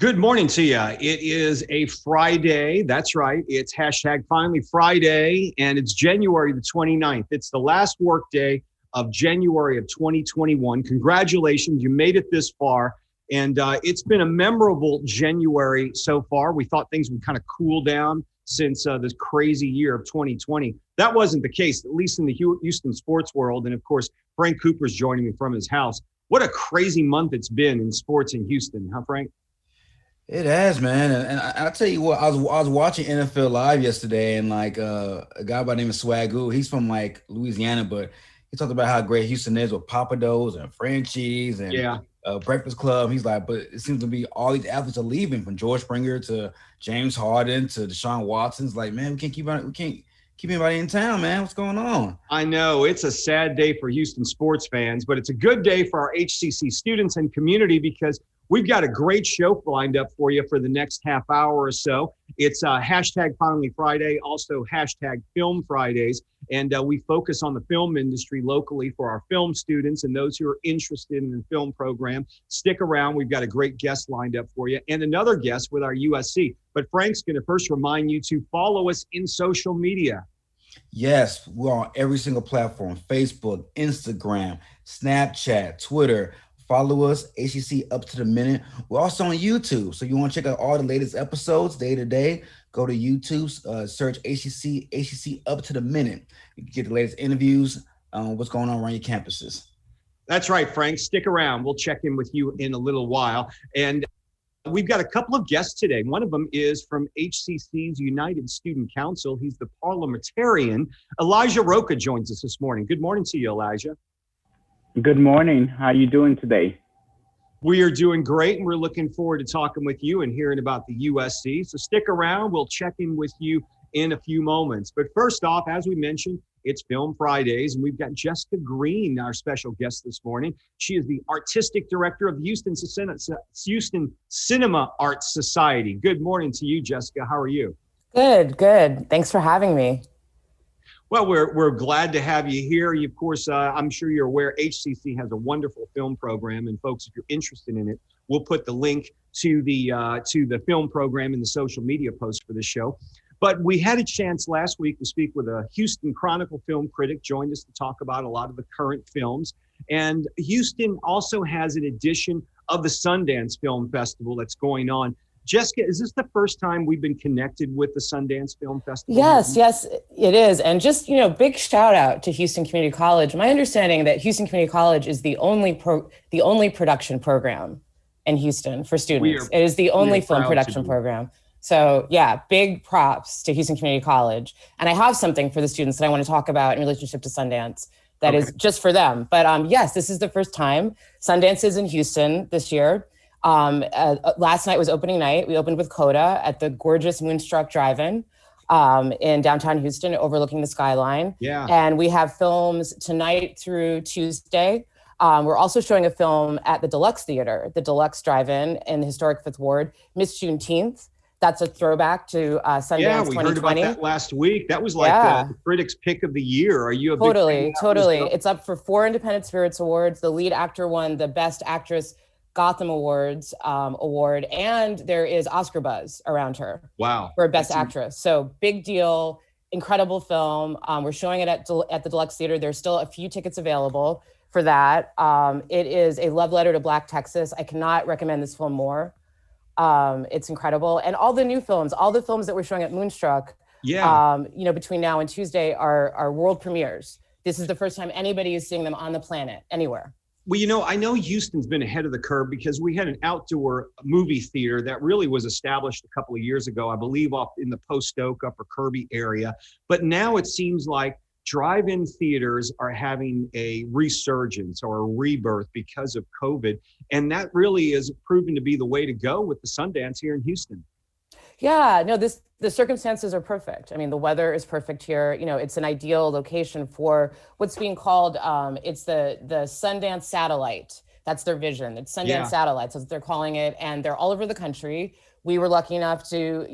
Good morning to you. It is a Friday. That's right. It's hashtag finally Friday, and it's January the 29th. It's the last work day of January of 2021. Congratulations. You made it this far. And it's been a memorable January so far. We thought things would kind of cool down since this crazy year of 2020. That wasn't the case, at least in the Houston sports world. And of course, Frank Cooper's joining me from his house. What a crazy month it's been in sports in Houston, huh, Frank? It has, man, and I'll tell you what. I was watching NFL Live yesterday, and a guy by the name of Swagoo. He's from Louisiana, but he talked about how great Houston is with Papados and Frenchies and Breakfast Club. He's like, but it seems to be all these athletes are leaving, from George Springer to James Harden to Deshaun Watson's. Like, man, we can't keep anybody in town, man. What's going on? I know it's a sad day for Houston sports fans, but it's a good day for our HCC students and community because we've got a great show lined up for you for the next half hour or so. It's hashtag Finally Friday, also hashtag Film Fridays. And we focus on the film industry locally for our film students and those who are interested in the film program. Stick around. We've got a great guest lined up for you and another guest with our USC. But Frank's going to first remind you to follow us in social media. Yes, we're on every single platform: Facebook, Instagram, Snapchat, Twitter. Follow us, HCC Up to the Minute. We're also on YouTube. So you want to check out all the latest episodes day to day, go to YouTube, search HCC Up to the Minute. You can get the latest interviews on what's going on around your campuses. That's right, Frank. Stick around. We'll check in with you in a little while. And we've got a couple of guests today. One of them is from HCC's United Student Council. He's the parliamentarian. Elijah Rocha joins us this morning. Good morning to you, Elijah. Good morning. How you doing today? We are doing great, and we're looking forward to talking with you and hearing about the USC. So stick around. We'll check in with you in a few moments. But first off, as we mentioned, it's Film Fridays, and we've got Jessica Green, our special guest this morning. She is the artistic director of the Houston Cinema Arts Society. Good morning to you, Jessica. How are you? Good. Thanks for having me. Well, we're glad to have you here. Of course, I'm sure you're aware HCC has a wonderful film program, and folks, if you're interested in it, we'll put the link to the film program in the social media post for the show. But we had a chance last week to speak with a Houston Chronicle film critic, joined us to talk about a lot of the current films. And Houston also has an edition of the Sundance Film Festival that's going on. Jessica, is this the first time we've been connected with the Sundance Film Festival? Yes, it is. And just, big shout out to Houston Community College. My understanding that Houston Community College is the only production program in Houston for students. It is the only film production program. So yeah, big props to Houston Community College. And I have something for the students that I want to talk about in relationship to Sundance that is just for them. But yes, this is the first time Sundance is in Houston this year. Last night was opening night. We opened with Coda at the gorgeous Moonstruck Drive-In in downtown Houston, overlooking the skyline. Yeah. And we have films tonight through Tuesday. We're also showing a film at the Deluxe Theater, the Deluxe Drive-In in the historic Fifth Ward, Miss Juneteenth. That's a throwback to Sundance 2020. Yeah, we heard about that last week. That was the critics' pick of the year. Are you a big fan? Totally. It's up for 4 Independent Spirits Awards. The lead actor won the Best Actress Gotham Awards award, and there is Oscar buzz around her. Wow. For Best Actress. So big deal, incredible film. We're showing it at the Deluxe Theater. There's still a few tickets available for that. It is a love letter to Black Texas. I cannot recommend this film more. It's incredible. And all the new films, all the films that we're showing at Moonstruck, between now and Tuesday are world premieres. This is the first time anybody is seeing them on the planet, anywhere. Well, I know Houston's been ahead of the curve because we had an outdoor movie theater that really was established a couple of years ago, I believe, off in the Post Oak, Upper Kirby area. But now it seems like drive-in theaters are having a resurgence or a rebirth because of COVID. And that really is proven to be the way to go with the Sundance here in Houston. Yeah, no, the circumstances are perfect. I mean, the weather is perfect here. It's an ideal location for what's being called, it's the Sundance satellite. That's their vision. It's Sundance satellites, that's what they're calling it. And they're all over the country. We were lucky enough to,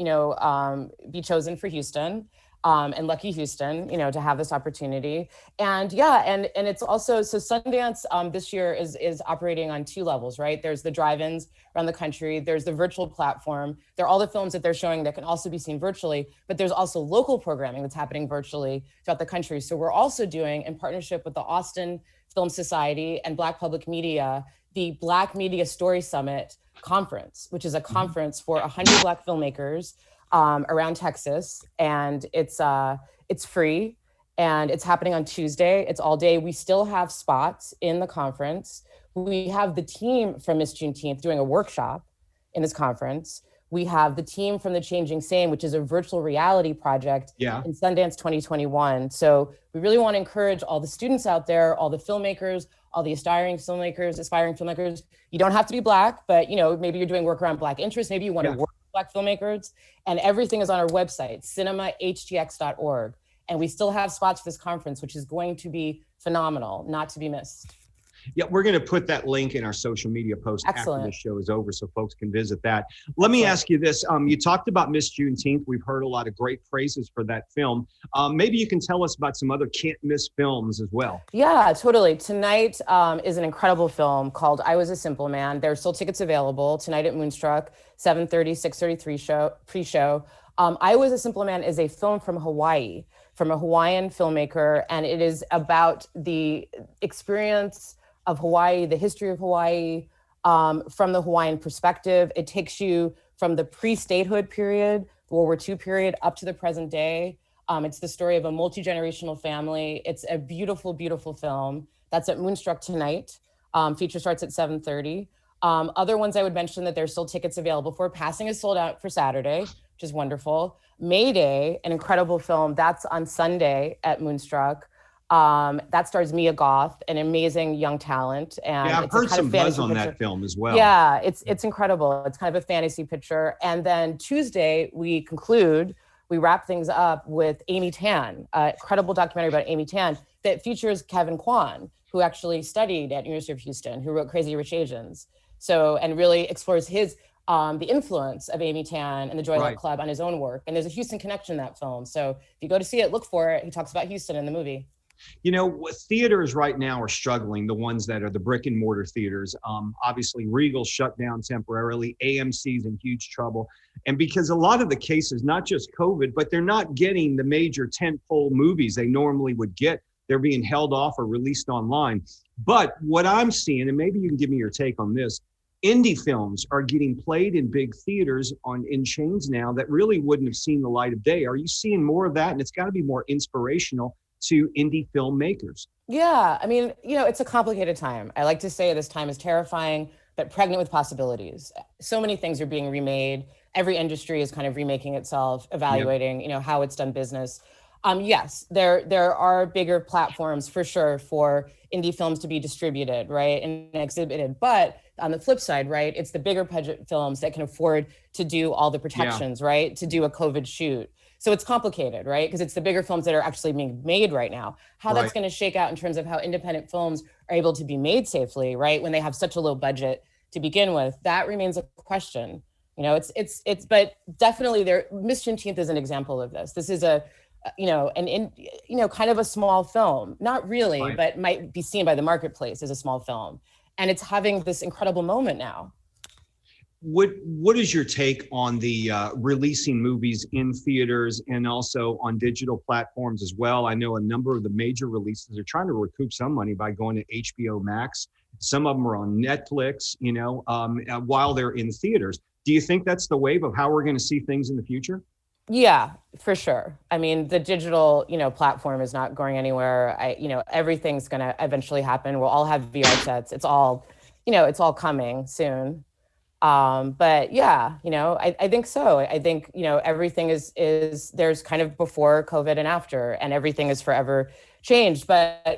be chosen for Houston. and lucky Houston, to have this opportunity. And yeah, and it's also, so Sundance this year is operating on 2 levels, right? There's the drive-ins around the country. There's the virtual platform. There are all the films that they're showing that can also be seen virtually, but there's also local programming that's happening virtually throughout the country. So we're also doing, in partnership with the Austin Film Society and Black Public Media, the Black Media Story Summit Conference, which is a conference for 100 Black filmmakers around Texas, and it's free, and it's happening on Tuesday. It's all day. We still have spots in the conference. We have the team from Miss Juneteenth doing a workshop in this conference. We have the team from The Changing Same, which is a virtual reality project in Sundance 2021. So we really want to encourage all the students out there, all the filmmakers, all the aspiring filmmakers. You don't have to be Black, but maybe you're doing work around Black interests. Maybe you want to work with Black filmmakers, and everything is on our website, cinemahtx.org. And we still have spots for this conference, which is going to be phenomenal, not to be missed. Yeah, we're going to put that link in our social media post after the show is over, so folks can visit that. Let me ask you this. You talked about Miss Juneteenth. We've heard a lot of great praises for that film. Maybe you can tell us about some other can't miss films as well. Yeah, totally. Tonight is an incredible film called I Was a Simple Man. There are still tickets available tonight at Moonstruck, 7:30, 6:33 pre-show. I Was a Simple Man is a film from Hawaii, from a Hawaiian filmmaker, and it is about the experience of Hawaii, the history of Hawaii, from the Hawaiian perspective. It takes you from the pre-statehood period, the World War II period, up to the present day. It's the story of a multi-generational family. It's a beautiful, beautiful film. That's at Moonstruck tonight. Feature starts at 7:30. Other ones I would mention that there's still tickets available for. Passing is sold out for Saturday, which is wonderful. Mayday, an incredible film, that's on Sunday at Moonstruck. That stars Mia Goth, an amazing young talent. And I've heard some buzz on that film as well. Yeah, it's incredible. It's kind of a fantasy picture. And then Tuesday, we wrap things up with Amy Tan, a incredible documentary about Amy Tan that features Kevin Kwan, who actually studied at University of Houston, who wrote Crazy Rich Asians. So, and really explores the influence of Amy Tan and the Joy Luck Club on his own work. And there's a Houston connection in that film. So if you go to see it, look for it. He talks about Houston in the movie. Theaters right now are struggling, the ones that are the brick and mortar theaters. Obviously, Regal shut down temporarily. AMC's in huge trouble. And because a lot of the cases, not just COVID, but they're not getting the major tentpole movies they normally would get. They're being held off or released online. But what I'm seeing, and maybe you can give me your take on this, indie films are getting played in big theaters in chains now that really wouldn't have seen the light of day. Are you seeing more of that? And it's got to be more inspirational to indie filmmakers. Yeah, I mean, it's a complicated time. I like to say this time is terrifying, but pregnant with possibilities. So many things are being remade. Every industry is kind of remaking itself, evaluating, how it's done business. Yes, there are bigger platforms for sure for indie films to be distributed, right, and exhibited. But on the flip side, right, it's the bigger budget films that can afford to do all the protections, right, to do a COVID shoot. So it's complicated, right? Because it's the bigger films that are actually being made right now. How that's going to shake out in terms of how independent films are able to be made safely, right? When they have such a low budget to begin with, that remains a question. But definitely Miss Juneteenth is an example of this. This is kind of a small film, not really, but might be seen by the marketplace as a small film. And it's having this incredible moment now. What is your take on the releasing movies in theaters and also on digital platforms as well? I know a number of the major releases are trying to recoup some money by going to HBO Max. Some of them are on Netflix, while they're in theaters. Do you think that's the wave of how we're going to see things in the future? Yeah, for sure. I mean, the digital, platform is not going anywhere. Everything's going to eventually happen. We'll all have VR sets. It's all coming soon. But yeah, I think so. I think, everything is there's kind of before COVID and after, and everything is forever changed. But I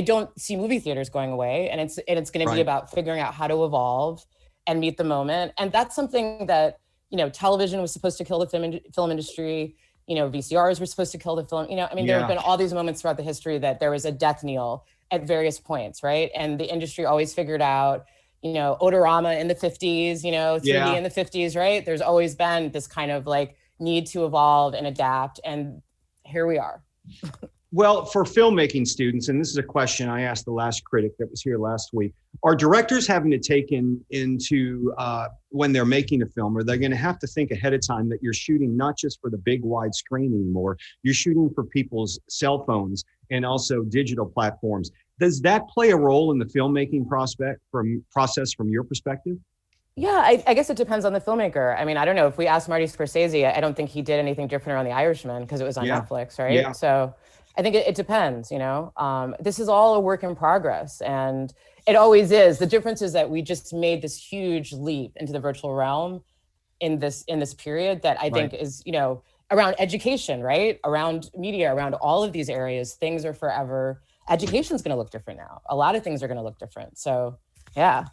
don't see movie theaters going away, and it's going to be about figuring out how to evolve and meet the moment. And that's something that, television was supposed to kill the film industry. VCRs were supposed to kill the film. There have been all these moments throughout the history that there was a death knell at various points, right? And the industry always figured out, Odorama in the 50s, 3D in the 50s, right? There's always been this kind of need to evolve and adapt. And here we are. Well, for filmmaking students, and this is a question I asked the last critic that was here last week, are directors having to take into when they're making a film, or they're going to have to think ahead of time that you're shooting not just for the big wide screen anymore, you're shooting for people's cell phones and also digital platforms. Does that play a role in the filmmaking process from your perspective? Yeah, I guess it depends on the filmmaker. I mean, I don't know. If we asked Marty Scorsese, I don't think he did anything different around The Irishman because it was on Netflix, right? Yeah. So I think it depends, you know. This is all a work in progress, and it always is. The difference is that we just made this huge leap into the virtual realm in this period that I think is, you know, around education, right? Around media, around all of these areas, things are forever. Education's going to look different now. A lot of things are going to look different. So, yeah.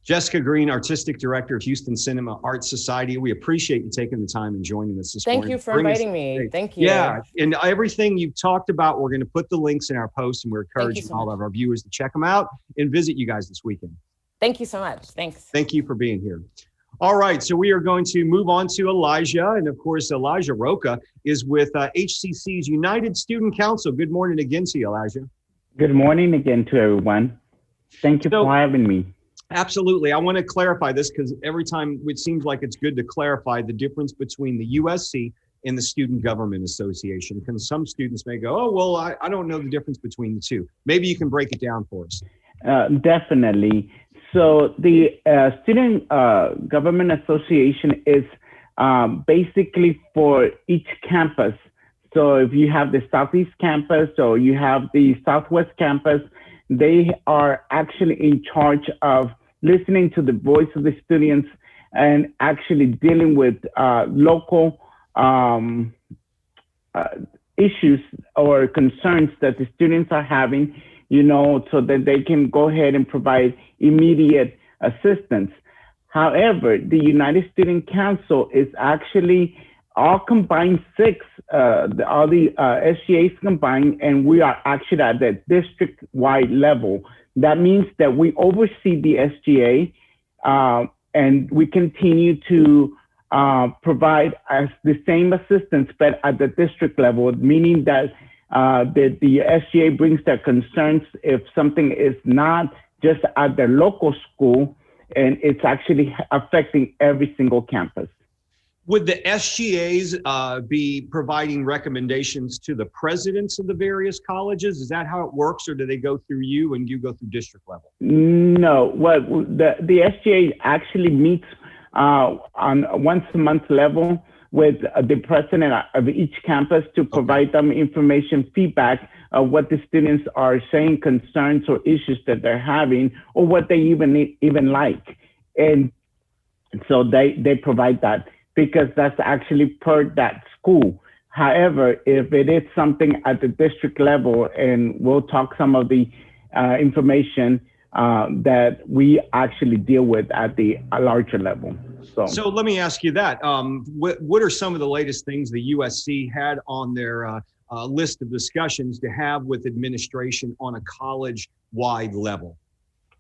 Jessica Green, Artistic Director of Houston Cinema Art Society. We appreciate you taking the time and joining us this morning. Thank you for inviting me. Thank you. Yeah, and everything you've talked about, we're going to put the links in our post, and we're encouraging all of our viewers to check them out and visit you guys this weekend. Thank you so much. Thanks. Thank you for being here. All right, so we are going to move on to Elijah. And of course, Elijah Rocha is with HCC's United Student Council. Good morning again to you, Elijah. Good morning again to everyone. Thank you for having me. Absolutely. I want to clarify this because every time it seems like it's good to clarify the difference between the USC and the Student Government Association, because some students may go, oh, well, I don't know the difference between the two. Maybe you can break it down for us. Definitely. So the Student Government Association is basically for each campus. So if you have the Southeast campus or you have the Southwest campus, they are actually in charge of listening to the voice of the students and actually dealing with local issues or concerns that the students are having, you know, so that they can go ahead and provide immediate assistance. However, the United Student Council is actually all combined all the SGAs combined, and we are actually at the district-wide level. That means that we oversee the SGA, and we continue to provide the same assistance, but at the district level, meaning that the SGA brings their concerns if something is not just at their local school, and it's actually affecting every single campus. Would the SGAs be providing recommendations to the presidents of the various colleges? Is that how it works, or do they go through you and you go through district level? No, the SGA actually meets on a once-a-month level with the president of each campus to provide them information, feedback of what the students are saying, concerns or issues that they're having, or what they even like. And so they provide that, because that's actually per that school. However, if it is something at the district level, and we'll talk some of the information that we actually deal with at the larger level. So let me ask you that. What are some of the latest things the USC had on their list of discussions to have with administration on a college-wide level?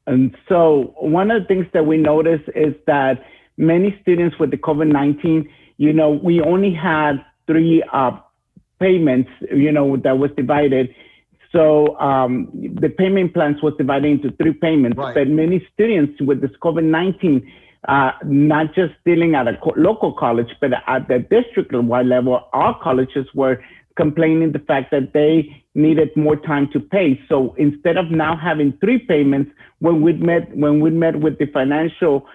And so one of the things that we noticed is that many students with the COVID-19, you know, we only had 3 payments, you know, that was divided. So the payment plans was divided into 3 payments, but many students with this COVID-19, not just dealing at a local college, but at the district-wide level, all colleges were complaining the fact that they needed more time to pay. So instead of now having 3 payments, when we met with the financial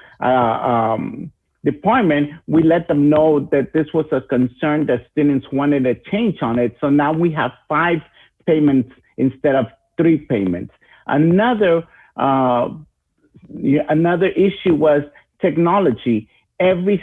department, we let them know that this was a concern that students wanted a change on it. So now we have 5 payments instead of 3 payments. Another issue was technology. Every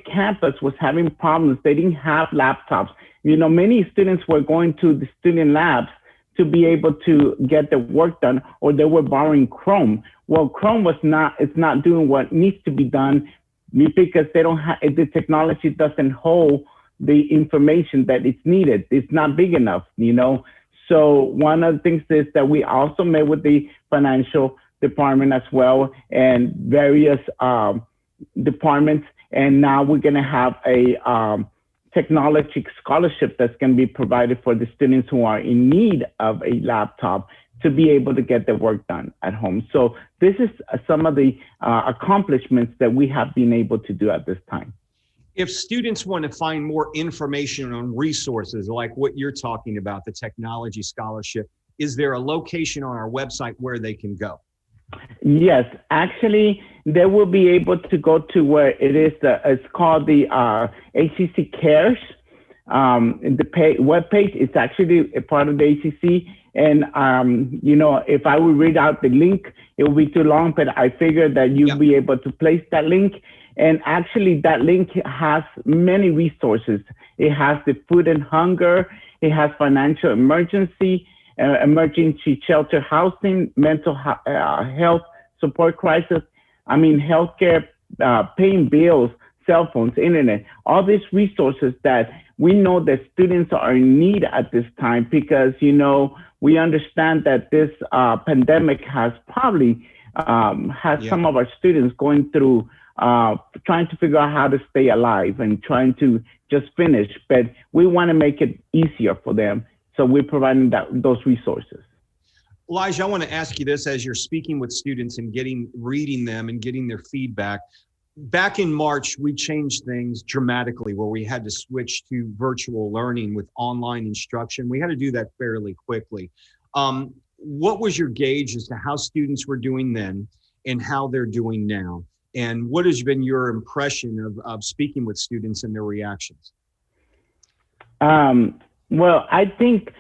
campus was having problems. They didn't have laptops. You know, many students were going to the student labs to be able to get their work done, or they were borrowing Chrome. Well, Chrome it's not doing what needs to be done, because they don't have, the technology doesn't hold the information that it's needed. It's not big enough, you know? So one of the things is that we also met with the financial department as well, and various departments, And now we're going to have a technology scholarship that's going to be provided for the students who are in need of a laptop to be able to get their work done at home. So this is some of the accomplishments that we have been able to do at this time. If students want to find more information on resources like what you're talking about, the technology scholarship, is there a location on our website where they can go? Yes, actually, they will be able to go to where it is. It's called the HCC Cares. The webpage is actually a part of the HCC. And, you know, if I would read out the link, it will be too long, but I figured that you'll be able to place that link. And actually, that link has many resources. It has the food and hunger. It has financial emergency shelter housing, mental health support crisis. I mean, healthcare, paying bills, cell phones, internet, all these resources that we know that students are in need at this time because, you know, we understand that this pandemic has probably some of our students going through trying to figure out how to stay alive and trying to just finish, but we want to make it easier for them. So we're providing those resources. Elijah, I want to ask you this as you're speaking with students and reading them and getting their feedback. Back in March, we changed things dramatically where we had to switch to virtual learning with online instruction. We had to do that fairly quickly. What was your gauge as to how students were doing then and how they're doing now? And what has been your impression of speaking with students and their reactions? Well, I think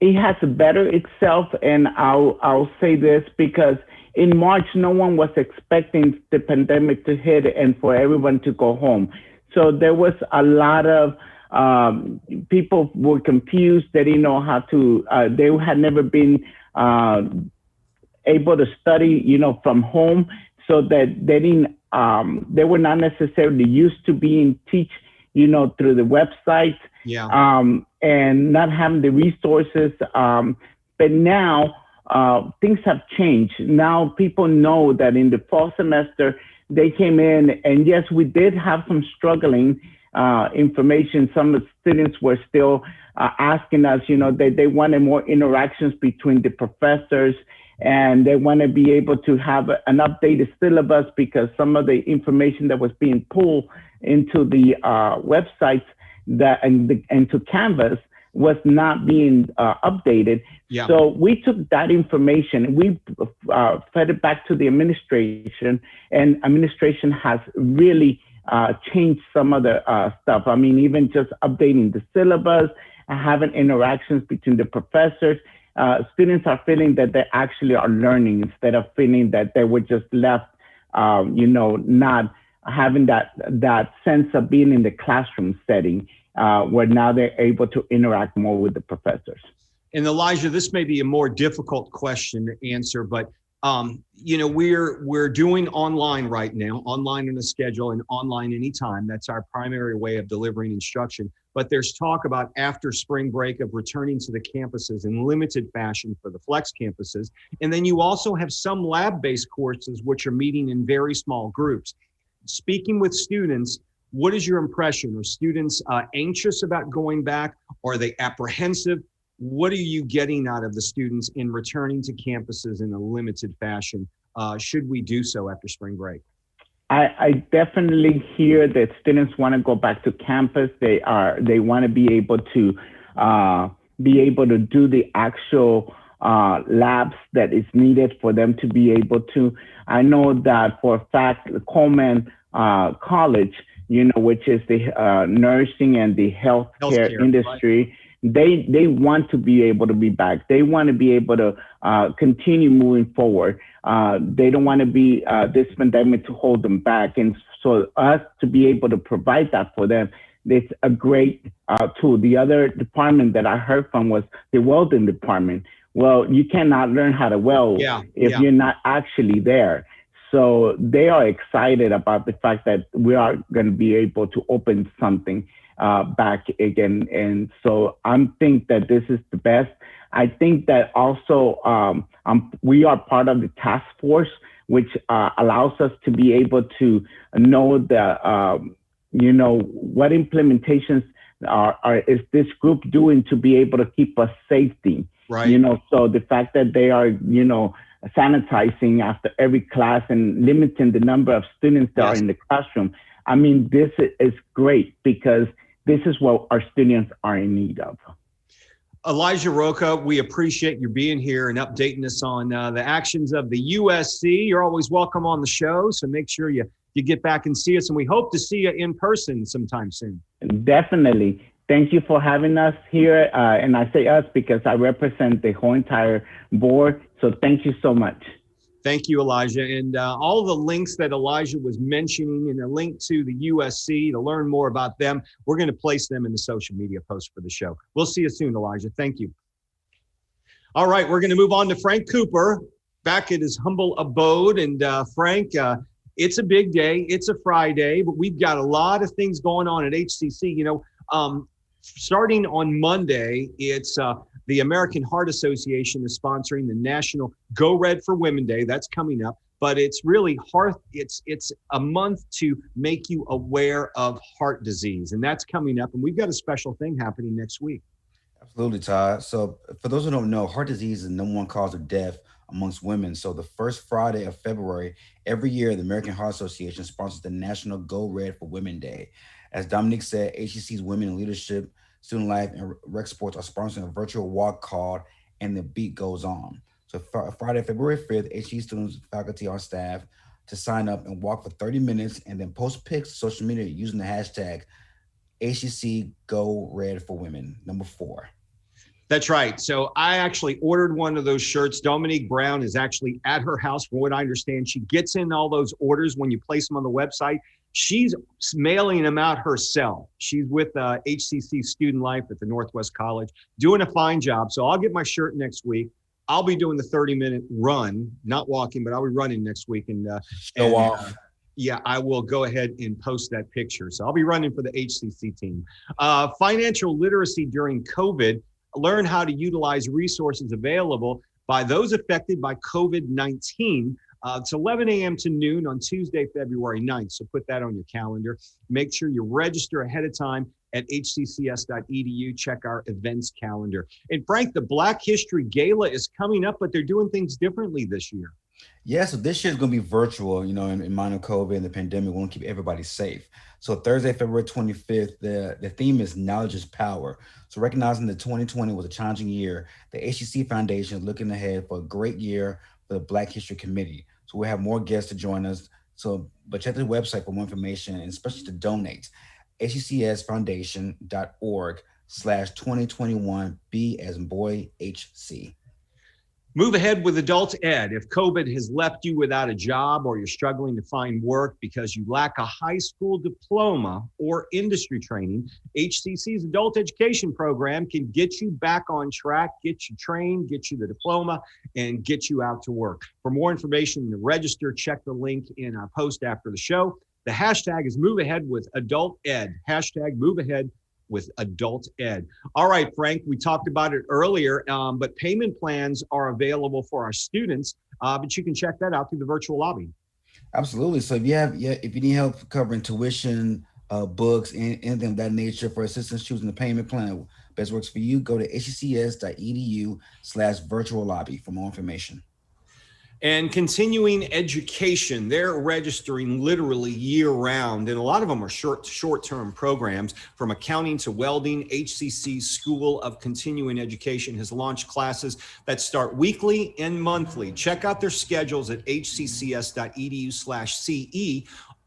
it has bettered itself, and I'll say this because in March, no one was expecting the pandemic to hit and for everyone to go home. So there was a lot of people were confused. They didn't know how to. They had never been able to study, you know, from home, so that they didn't. They were not necessarily used to being teach, you know, through the website. Yeah. And not having the resources. But now things have changed. Now people know that in the fall semester, they came in and yes, we did have some struggling information. Some of the students were still asking us, you know, they wanted more interactions between the professors and they want to be able to have an updated syllabus because some of the information that was being pulled into the websites and to Canvas was not being updated. Yeah. So we took that information, we fed it back to the administration, and administration has really changed some of the stuff. I mean, even just updating the syllabus, having interactions between the professors. Students are feeling that they actually are learning instead of feeling that they were just left, you know, not having that sense of being in the classroom setting where now they're able to interact more with the professors. And Elijah, this may be a more difficult question to answer, but you know, we're doing online right now, online on a schedule and online anytime. That's our primary way of delivering instruction. But there's talk about after spring break of returning to the campuses in limited fashion for the flex campuses. And then you also have some lab-based courses which are meeting in very small groups. Speaking with students, what is your impression? Are students anxious about going back? Or are they apprehensive? What are you getting out of the students in returning to campuses in a limited fashion? Should we do so after spring break? I definitely hear that students want to go back to campus. They want to be able to do the actual labs that is needed for them to be able to. I know that for a fact, Coleman College, you know, which is the nursing and the healthcare industry. Right. They want to be able to be back. They want to be able to continue moving forward. They don't want to be this pandemic to hold them back. And so us to be able to provide that for them, it's a great tool. The other department that I heard from was the welding department. Well, you cannot learn how to weld if you're not actually there. So they are excited about the fact that we are going to be able to open something back again. And so I think that this is the best. I think that also we are part of the task force which allows us to be able to know the, what implementations is this group doing to be able to keep us safety. Right. So the fact that they are, sanitizing after every class and limiting the number of students that are in the classroom. I mean, this is great because this is what our students are in need of. Elijah Rocha, we appreciate you being here and updating us on the actions of the USC. You're always welcome on the show, so make sure you get back and see us, and we hope to see you in person sometime soon. Definitely. Thank you for having us here, and I say us because I represent the whole entire board, so thank you so much. Thank you, Elijah. And all the links that Elijah was mentioning and a link to the USC to learn more about them, we're going to place them in the social media post for the show. We'll see you soon, Elijah. Thank you. All right, we're going to move on to Frank Cooper, back at his humble abode. And Frank, it's a big day. It's a Friday, but we've got a lot of things going on at HCC. Starting on Monday, it's the American Heart Association is sponsoring the National Go Red for Women Day. That's coming up, but it's really it's a month to make you aware of heart disease, and that's coming up. And we've got a special thing happening next week. Absolutely, Todd. So for those who don't know, heart disease is the #1 cause of death amongst women. So the first Friday of February, every year, the American Heart Association sponsors the National Go Red for Women Day. As Dominique said, HCC's Women in Leadership, Student Life, and Rec Sports are sponsoring a virtual walk called And the Beat Goes On. So Friday, February 5th, HCC students, faculty on staff to sign up and walk for 30 minutes and then post pics to social media using the hashtag HCC Go Red for Women, #4. That's right. So I actually ordered one of those shirts. Dominique Brown is actually at her house. From what I understand, she gets in all those orders when you place them on the website. She's mailing them out herself. She's with HCC Student Life at the Northwest College, doing a fine job. So I'll get my shirt next week. I'll be doing the 30-minute run, not walking, but I'll be running next week. And show off. Yeah, I will go ahead and post that picture. So I'll be running for the HCC team. Financial literacy during COVID. Learn how to utilize resources available by those affected by COVID-19. It's 11 a.m. to noon on Tuesday, February 9th. So put that on your calendar. Make sure you register ahead of time at hccs.edu. Check our events calendar. And Frank, the Black History Gala is coming up, but they're doing things differently this year. Yeah, so this year is going to be virtual, in mind of COVID and the pandemic. We want to keep everybody safe. So Thursday, February 25th, the theme is Knowledge is Power. So recognizing that 2020 was a challenging year, the HCC Foundation is looking ahead for a great year for the Black History Committee. So we'll have more guests to join us. But check the website for more information and especially to donate. hccsfoundation.org/2021 B as in boy HC. Move ahead with adult ed. If COVID has left you without a job or you're struggling to find work because you lack a high school diploma or industry training, HCC's adult education program can get you back on track, get you trained, get you the diploma, and get you out to work. For more information to register, check the link in our post after the show. The hashtag is Move Ahead with Adult Ed. Hashtag Move Ahead with adult ed. All right, Frank, we talked about it earlier, but payment plans are available for our students, but you can check that out through the virtual lobby. Absolutely. So if you need help covering tuition, books, and anything of that nature for assistance choosing the payment plan best works for you, go to hccs.edu/virtual lobby for more information. And continuing education, they're registering literally year-round, and a lot of them are short-term programs. From accounting to welding, HCC's School of Continuing Education has launched classes that start weekly and monthly. Check out their schedules at hccs.edu/CE.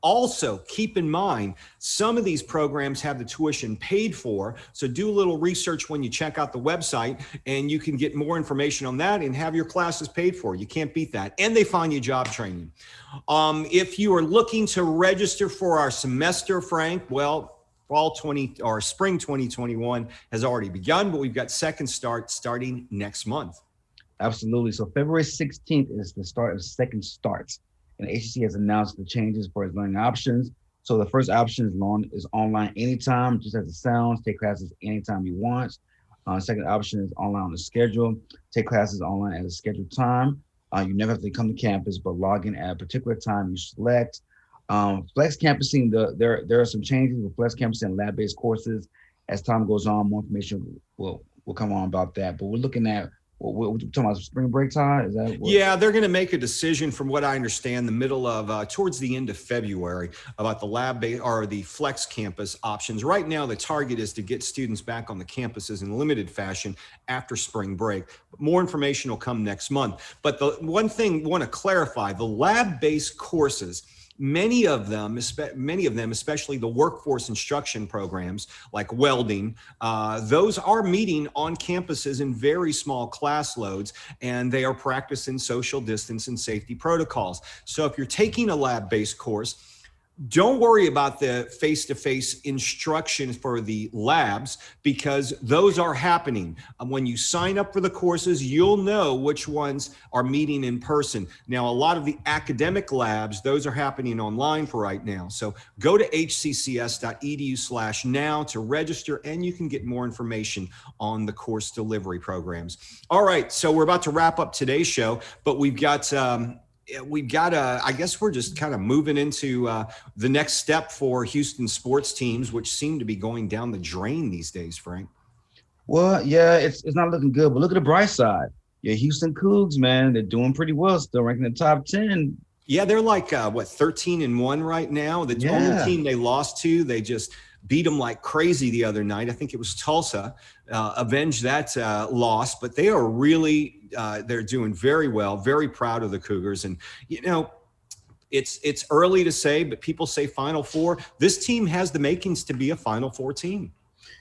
Also, keep in mind, some of these programs have the tuition paid for, so do a little research when you check out the website, and you can get more information on that and have your classes paid for. You can't beat that. And they find you job training. If you are looking to register for our semester, Frank, well, spring 2021 has already begun, but we've got second start starting next month. Absolutely. So February 16th is the start of second starts. And HCC has announced the changes for its learning options. So the first option is online anytime, just as it sounds. Take classes anytime you want. Second option is online on the schedule. Take classes online at a scheduled time. You never have to come to campus, but log in at a particular time you select. Flex campusing, there are some changes with flex campusing and lab-based courses. As time goes on, more information will come on about that. But we're looking at what we're talking about spring break time. Is that what? Yeah, they're going to make a decision, from what I understand, the middle of towards the end of February about the lab-based or the flex campus options. Right now, the target is to get students back on the campuses in limited fashion after spring break. More information will come next month. But the one thing I want to clarify: the lab-based courses, many of them, especially the workforce instruction programs like welding, those are meeting on campuses in very small class loads, and they are practicing social distance and safety protocols. So if you're taking a lab-based course, don't worry about the face-to-face instruction for the labs, because those are happening. When you sign up for the courses, you'll know which ones are meeting in person. Now, a lot of the academic labs, those are happening online for right now. So go to hccs.edu/now to register, and you can get more information on the course delivery programs. All right, so we're about to wrap up today's show, but we've got I guess we're just kind of moving into the next step for Houston sports teams, which seem to be going down the drain these days, Frank. Well, yeah, it's not looking good, but look at the bright side. Yeah, Houston Cougars, man, they're doing pretty well, still ranking in the top 10. Yeah, they're like, 13-1 right now. The only team they lost to, they just beat them like crazy the other night. I think it was Tulsa, avenged that loss, but they are really, they're doing very well, very proud of the Cougars. And, you know, it's early to say, but people say Final Four. This team has the makings to be a Final Four team.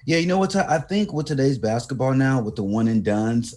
Yeah, you know what? I think with today's basketball now, with the one and dones,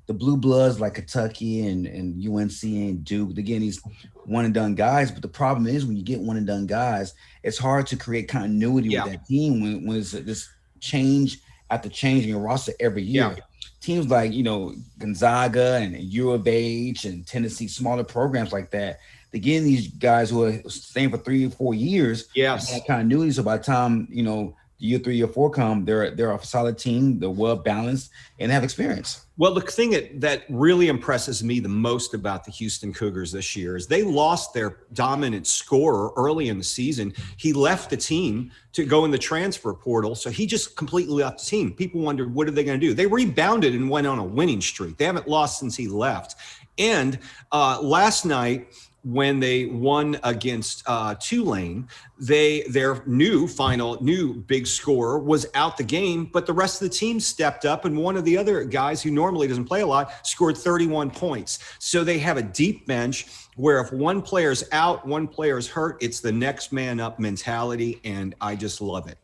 the blue bloods like Kentucky and UNC and Duke, they're getting these one and done guys. But the problem is when you get one and done guys, it's hard to create continuity with that team when it's this change after changing your roster every year. Yeah. Teams like, you know, Gonzaga and U of H and Tennessee, smaller programs like that, they're getting these guys who are staying for 3 or 4 years. Yes. That continuity. So by the time, you know, year 3 or 4 come, they're a solid team, they're well balanced, and have experience. Well, the thing that really impresses me the most about the Houston Cougars this year is they lost their dominant scorer early in the season. He left the team to go in the transfer portal, so he just completely left the team. People wondered, what are they going to do? They rebounded and went on a winning streak. They haven't lost since he left. And last night, when they won against Tulane, their new big scorer was out the game, but the rest of the team stepped up, and one of the other guys who normally doesn't play a lot scored 31 points. So they have a deep bench where if one player's out, one player's hurt, it's the next man up mentality, and I just love it.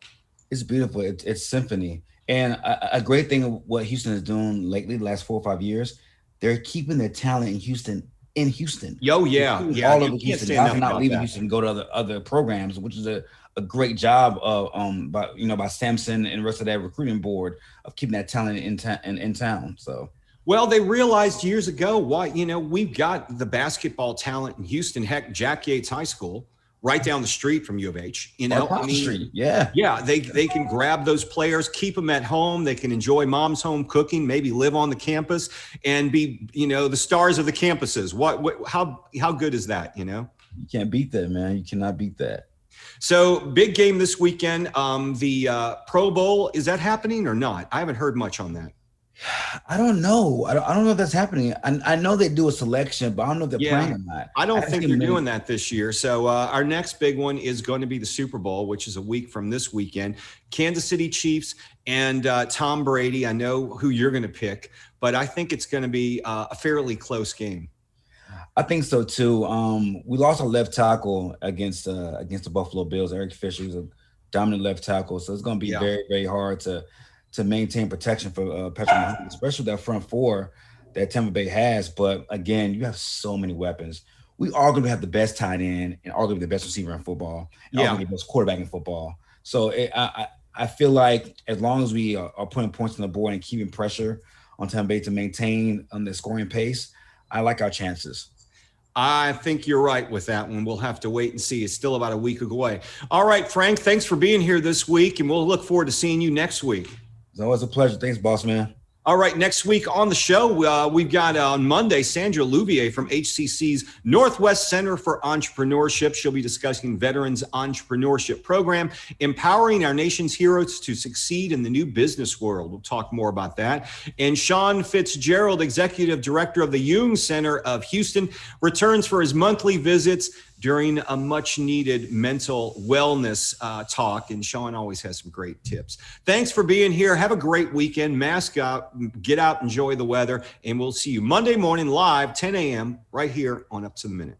It's beautiful. It's symphony. And a great thing of what Houston is doing lately, the last 4 or 5 years, they're keeping their talent in Houston. All over Houston, not leaving Houston to go to other programs, which is a great job by Sampson and the rest of that recruiting board of keeping that talent in town. So, well, they realized years ago, we've got the basketball talent in Houston. Heck, Jack Yates High School, right down the street from U of H. They can grab those players, keep them at home. They can enjoy mom's home cooking, maybe live on the campus and be, the stars of the campuses. How good is that? You can't beat that, man. You cannot beat that. So big game this weekend. The Pro Bowl, is that happening or not? I haven't heard much on that. I don't know. I don't know if that's happening. I know they do a selection, but I don't know if they're playing or not. I don't think they're doing that this year. So our next big one is going to be the Super Bowl, which is a week from this weekend. Kansas City Chiefs and Tom Brady. I know who you're going to pick, but I think it's going to be a fairly close game. I think so too. We lost our left tackle against the Buffalo Bills. Eric Fisher is a dominant left tackle, so it's going to be very, very hard to maintain protection for Patrick Mahomes, especially that front four that Tampa Bay has. But again, you have so many weapons. We are going to have the best tight end and arguably the best receiver in football, and arguably the best quarterback in football. So I feel like as long as we are putting points on the board and keeping pressure on Tampa Bay to maintain on the scoring pace, I like our chances. I think you're right with that one. We'll have to wait and see. It's still about a week away. All right, Frank, thanks for being here this week, and we'll look forward to seeing you next week. It's always a pleasure. Thanks, boss man. All right, next week on the show, we've got on Monday, Sandra Louvier from HCC's Northwest Center for Entrepreneurship. She'll be discussing Veterans Entrepreneurship Program, empowering our nation's heroes to succeed in the new business world. We'll talk more about that. And Sean Fitzgerald, Executive Director of the Jung Center of Houston, returns for his monthly visits during a much needed mental wellness talk. And Sean always has some great tips. Thanks for being here. Have a great weekend. Mask up, get out, enjoy the weather. And we'll see you Monday morning live, 10 a.m. right here on Up to the Minute.